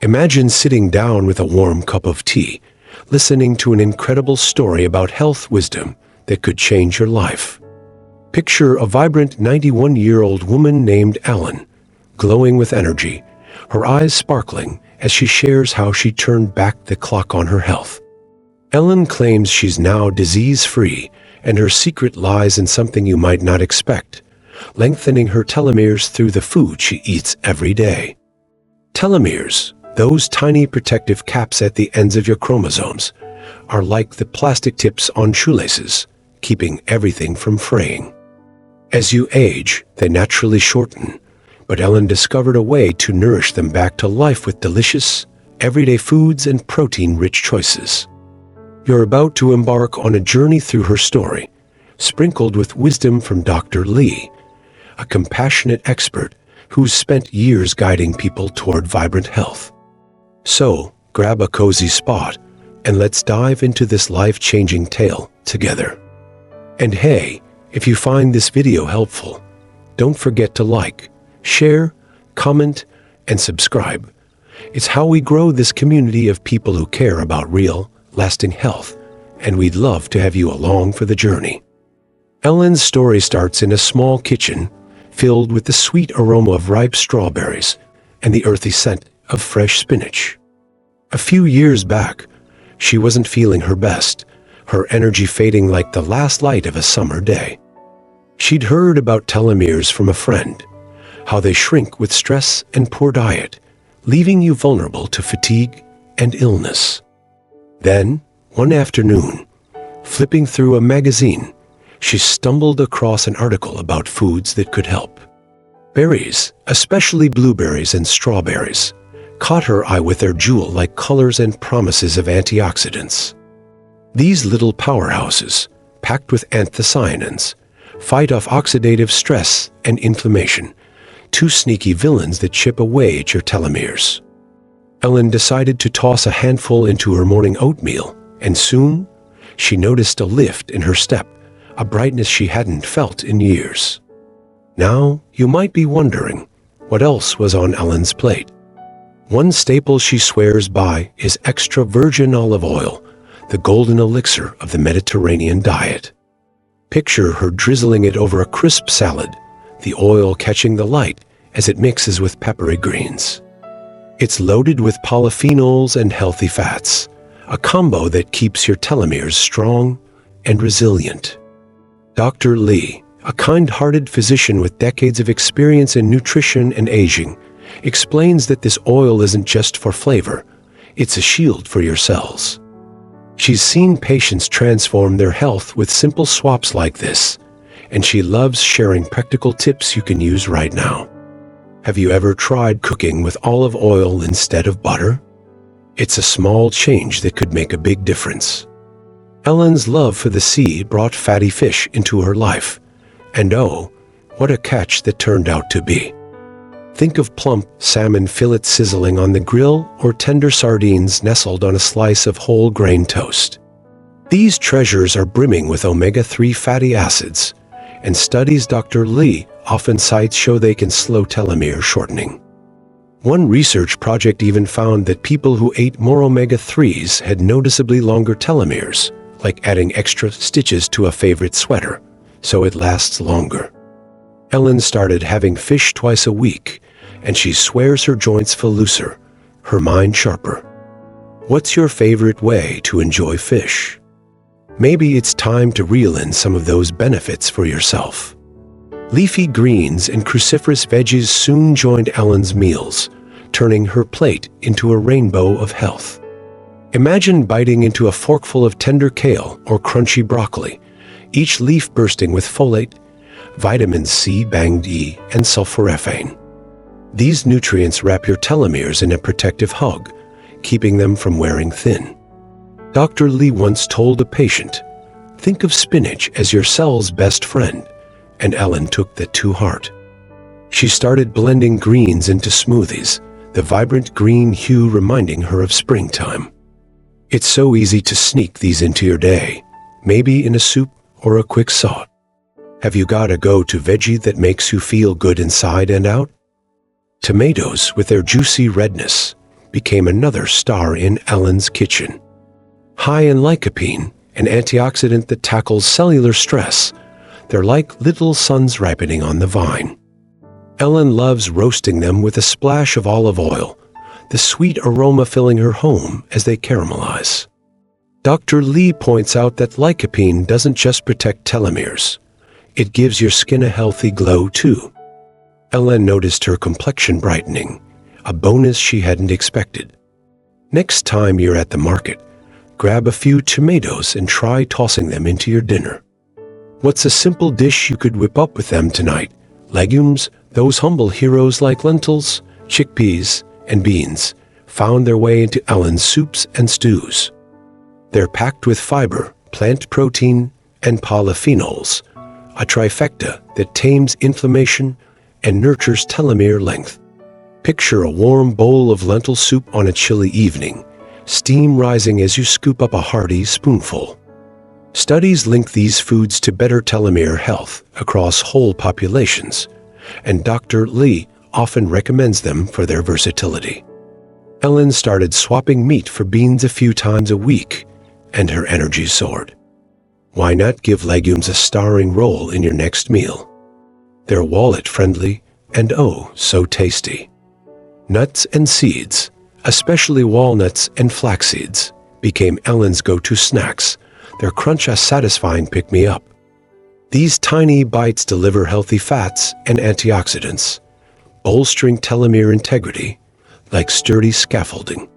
Imagine sitting down with a warm cup of tea, listening to an incredible story about health wisdom that could change your life. Picture a vibrant 91-year-old woman named Ellen, glowing with energy, her eyes sparkling as she shares how she turned back the clock on her health. Ellen claims she's now disease-free, and her secret lies in something you might not expect: lengthening her telomeres through the food she eats every day. Telomeres, those tiny protective caps at the ends of your chromosomes, are like the plastic tips on shoelaces, keeping everything from fraying. As you age, they naturally shorten, but Ellen discovered a way to nourish them back to life with delicious, everyday foods and protein-rich choices. You're about to embark on a journey through her story, sprinkled with wisdom from Dr. Lee, a compassionate expert who's spent years guiding people toward vibrant health. So, grab a cozy spot, and let's dive into this life-changing tale together. And hey, if you find this video helpful, don't forget to like, share, comment, and subscribe. It's how we grow this community of people who care about real, lasting health, and we'd love to have you along for the journey. Ellen's story starts in a small kitchen filled with the sweet aroma of ripe strawberries and the earthy scent of fresh spinach. A few years back, she wasn't feeling her best, her energy fading like the last light of a summer day. She'd heard about telomeres from a friend, how they shrink with stress and poor diet, leaving you vulnerable to fatigue and illness. Then, one afternoon, flipping through a magazine, she stumbled across an article about foods that could help. Berries, especially blueberries and strawberries, caught her eye with their jewel-like colors and promises of antioxidants. These little powerhouses, packed with anthocyanins, fight off oxidative stress and inflammation, two sneaky villains that chip away at your telomeres. Ellen decided to toss a handful into her morning oatmeal, and soon, she noticed a lift in her step, a brightness she hadn't felt in years. Now, you might be wondering, what else was on Ellen's plate? One staple she swears by is extra virgin olive oil, the golden elixir of the Mediterranean diet. Picture her drizzling it over a crisp salad, the oil catching the light as it mixes with peppery greens. It's loaded with polyphenols and healthy fats, a combo that keeps your telomeres strong and resilient. Dr. Lee, a kind-hearted physician with decades of experience in nutrition and aging, explains that this oil isn't just for flavor, it's a shield for your cells. She's seen patients transform their health with simple swaps like this, and she loves sharing practical tips you can use right now. Have you ever tried cooking with olive oil instead of butter? It's a small change that could make a big difference. Ellen's love for the sea brought fatty fish into her life, and oh, what a catch that turned out to be. Think of plump salmon fillets sizzling on the grill or tender sardines nestled on a slice of whole grain toast. These treasures are brimming with omega-3 fatty acids, and studies Dr. Lee often cites show they can slow telomere shortening. One research project even found that people who ate more omega-3s had noticeably longer telomeres, like adding extra stitches to a favorite sweater, so it lasts longer. Ellen started having fish twice a week, and she swears her joints feel looser, her mind sharper. What's your favorite way to enjoy fish? Maybe it's time to reel in some of those benefits for yourself. Leafy greens and cruciferous veggies soon joined Ellen's meals, turning her plate into a rainbow of health. Imagine biting into a forkful of tender kale or crunchy broccoli, each leaf bursting with folate, vitamin C, bang D, and sulforaphane. These nutrients wrap your telomeres in a protective hug, keeping them from wearing thin. Dr. Lee once told a patient, "Think of spinach as your cell's best friend," and Ellen took that to heart. She started blending greens into smoothies, the vibrant green hue reminding her of springtime. It's so easy to sneak these into your day, maybe in a soup or a quick sauté. Have you got a go-to veggie that makes you feel good inside and out? Tomatoes, with their juicy redness, became another star in Ellen's kitchen. High in lycopene, an antioxidant that tackles cellular stress, they're like little suns ripening on the vine. Ellen loves roasting them with a splash of olive oil, the sweet aroma filling her home as they caramelize. Dr. Lee points out that lycopene doesn't just protect telomeres. It gives your skin a healthy glow too. Ellen noticed her complexion brightening, a bonus she hadn't expected. Next time you're at the market, grab a few tomatoes and try tossing them into your dinner. What's a simple dish you could whip up with them tonight? Legumes, those humble heroes like lentils, chickpeas, and beans, found their way into Ellen's soups and stews. They're packed with fiber, plant protein, and polyphenols, a trifecta that tames inflammation and nurtures telomere length. Picture a warm bowl of lentil soup on a chilly evening, steam rising as you scoop up a hearty spoonful. Studies link these foods to better telomere health across whole populations, and Dr. Lee often recommends them for their versatility. Ellen started swapping meat for beans a few times a week, and her energy soared. Why not give legumes a starring role in your next meal? They're wallet-friendly and oh, so tasty. Nuts and seeds, especially walnuts and flax seeds, became Ellen's go-to snacks. Their crunch a satisfying pick-me-up. These tiny bites deliver healthy fats and antioxidants, bolstering telomere integrity like sturdy scaffolding.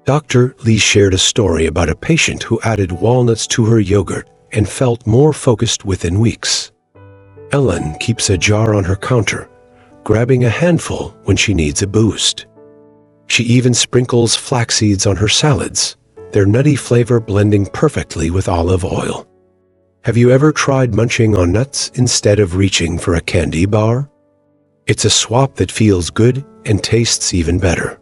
Dr. Lee shared a story about a patient who added walnuts to her yogurt and felt more focused within weeks. Ellen keeps a jar on her counter, grabbing a handful when she needs a boost. She even sprinkles flax seeds on her salads, their nutty flavor blending perfectly with olive oil. Have you ever tried munching on nuts instead of reaching for a candy bar? It's a swap that feels good and tastes even better.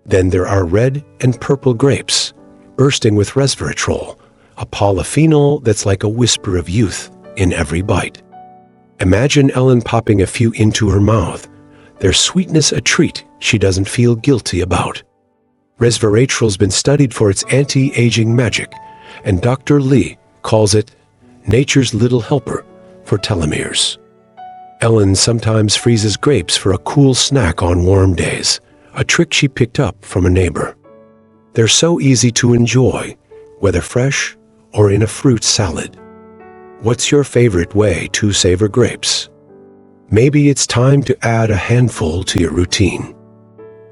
Then there are red and purple grapes, bursting with resveratrol, a polyphenol that's like a whisper of youth in every bite. Imagine Ellen popping a few into her mouth, their sweetness a treat she doesn't feel guilty about. Resveratrol's been studied for its anti-aging magic, and Dr. Lee calls it nature's little helper for telomeres. Ellen sometimes freezes grapes for a cool snack on warm days, a trick she picked up from a neighbor. They're so easy to enjoy, whether fresh or in a fruit salad. What's your favorite way to savor grapes? Maybe it's time to add a handful to your routine.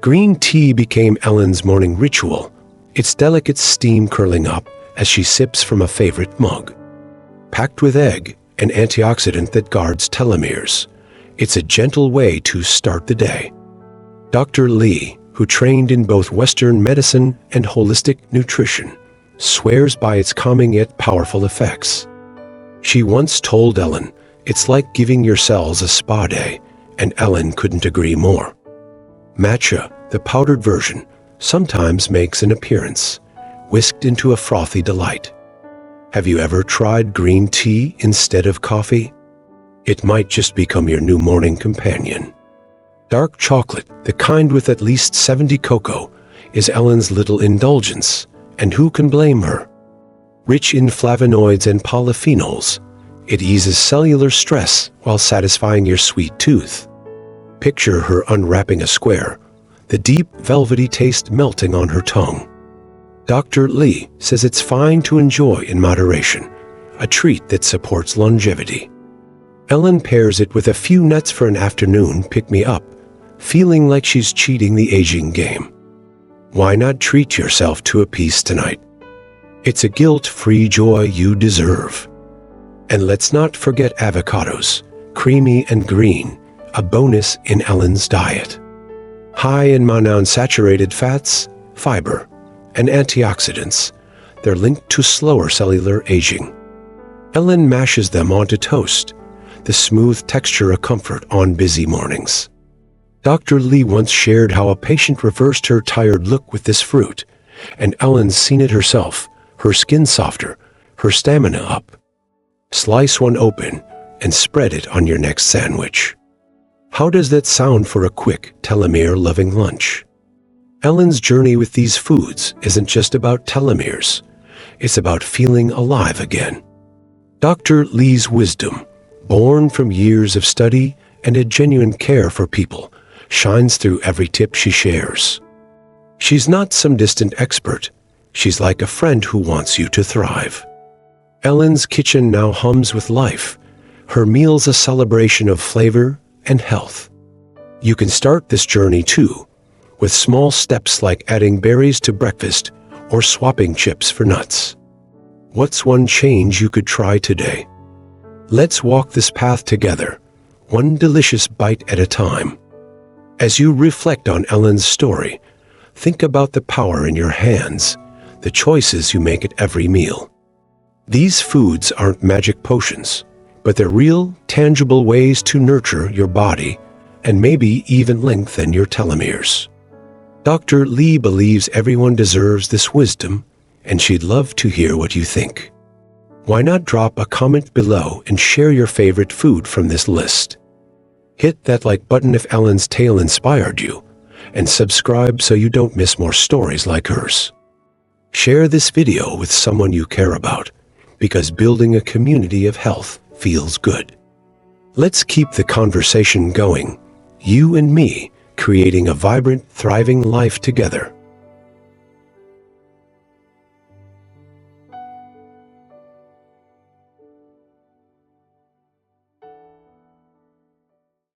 Green tea became Ellen's morning ritual, its delicate steam curling up as she sips from a favorite mug. Packed with egg, an antioxidant that guards telomeres, it's a gentle way to start the day. Dr. Lee, who trained in both Western medicine and holistic nutrition, swears by its calming yet powerful effects. She once told Ellen, "It's like giving your cells a spa day," and Ellen couldn't agree more. Matcha, the powdered version, sometimes makes an appearance, whisked into a frothy delight. Have you ever tried green tea instead of coffee? It might just become your new morning companion. Dark chocolate, the kind with at least 70 cocoa, is Ellen's little indulgence, and who can blame her? Rich in flavonoids and polyphenols, it eases cellular stress while satisfying your sweet tooth. Picture her unwrapping a square, the deep, velvety taste melting on her tongue. Dr. Lee says it's fine to enjoy in moderation, a treat that supports longevity. Ellen pairs it with a few nuts for an afternoon pick-me-up, feeling like she's cheating the aging game. Why not treat yourself to a piece tonight? It's a guilt-free joy you deserve. And let's not forget avocados, creamy and green, a bonus in Ellen's diet. High in monounsaturated fats, fiber, and antioxidants, they're linked to slower cellular aging. Ellen mashes them onto toast, the smooth texture a comfort on busy mornings. Dr. Lee once shared how a patient reversed her tired look with this fruit, and Ellen's seen it herself, her skin softer, her stamina up. Slice one open and spread it on your next sandwich. How does that sound for a quick, telomere-loving lunch? Ellen's journey with these foods isn't just about telomeres. It's about feeling alive again. Dr. Lee's wisdom, born from years of study and a genuine care for people, shines through every tip she shares. She's not some distant expert. She's like a friend who wants you to thrive. Ellen's kitchen now hums with life, her meals a celebration of flavor and health. You can start this journey too, with small steps like adding berries to breakfast or swapping chips for nuts. What's one change you could try today? Let's walk this path together, one delicious bite at a time. As you reflect on Ellen's story, think about the power in your hands, the choices you make at every meal. These foods aren't magic potions, but they're real, tangible ways to nurture your body and maybe even lengthen your telomeres. Dr. Lee believes everyone deserves this wisdom, and she'd love to hear what you think. Why not drop a comment below and share your favorite food from this list? Hit that like button if Ellen's tale inspired you, and subscribe so you don't miss more stories like hers. Share this video with someone you care about, because building a community of health feels good. Let's keep the conversation going, you and me, creating a vibrant, thriving life together.